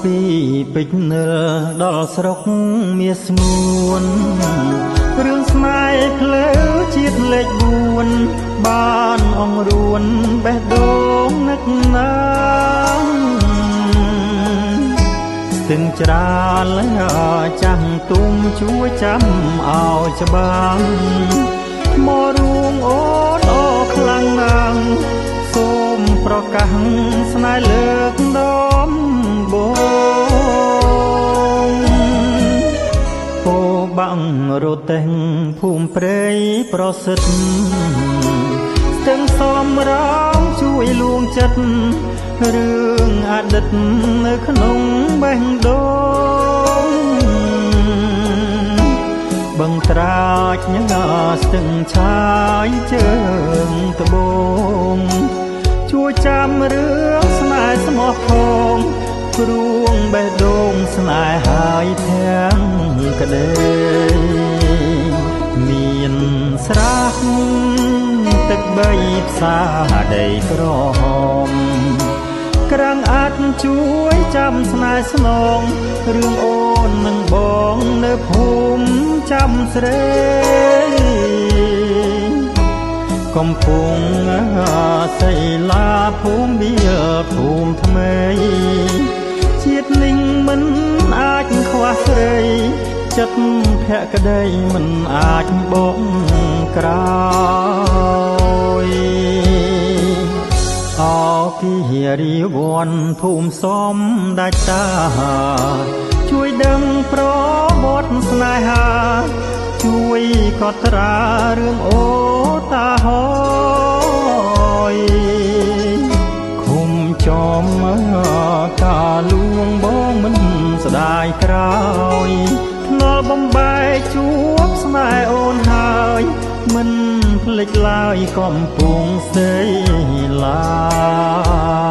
ពីពេជ្រនិលដល់ស្រុកមាសស្ងួនរឿងស្នេហ៍ផ្លូវជាតិលេខ4បានអង្រួនបេះដូងនឹកណាងស្ទឹងច្រានចាំងទុំជួយចាំឲ្យច្បាំងមករួមអូនអូខ្លាំងណាស់សូមប្រកាសស្នេហ៍លើកដំបូងពោបាំងរទេះភូមិព្រៃប្រសិទ្ធស្ទឹងសំរងជួយលួងចិត្តរឿងអតីតនៅក្នុងបេះដូងបឹងត្រាចញ៉ាស្ទឹងឆាយជើងត្បូងជួយចាំរឿងស្នេហ៍ស្មោះផងព្រួងបេះដូងស្នេហ៍ហើយទាំងក្តីមានស្រះទឹកបីផ្សារដីក្រហមក្រាំងអាចជួយចាំស្នេហ៍ស្នងរឿងអូននឹងបងនៅភូមិចាំស្រីកំពុងសីលាភូមិវាភូមិថ្មីជាតិនឹងមិនអាចខ្វះស្រីចិត្តភក្តីមិនអាចបងក្រោយអគិរិវ័នភូមិសំដាច់តាជួយដឹងប្រវត្តិស្នេហាជួយកត់ត្រារឿងអូតាហយឃុំចំការលួងបងមិនស្ដាយក្រោយធ្នល់បំបែកជួបស្នេហ៍អូនហើយមិនភ្លេចឡើយកំពុងស្ដីឡា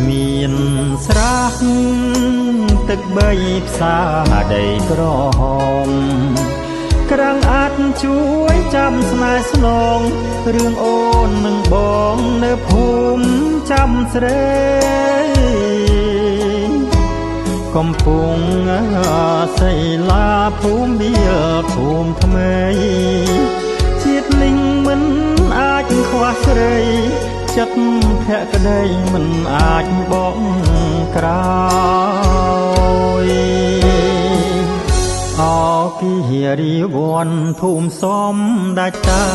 មានស្រះទឹកបីផ្សារដីក្រហមក្រាំងអាចជួយចាំស្នេហ៍ស្នងរឿងអូននឹងបងនៅភូមិចាំស្រីកំពុងសីលាភូមិវាភូមិថ្មីជាតិនឹងមិនអាចខ្វះស្រីចិត្តភក្តីមិនអាចបងក្រោយអគិរិវ័នភូមិសំដាច់តា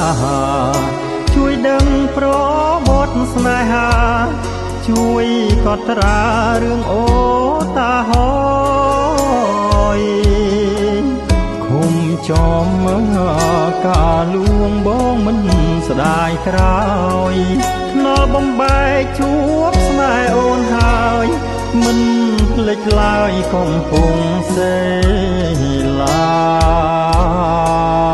ជួយដឹងប្រវត្តិស្នេហាជួយកត់ត្រារឿងអូតាហយឃុំចំការលួងបងមិនស្ដាយក្រោយធ្នល់បំបែកជួបស្នេហ៍អូនហើយមិនភ្លេចឡើយកំពុងសេឡា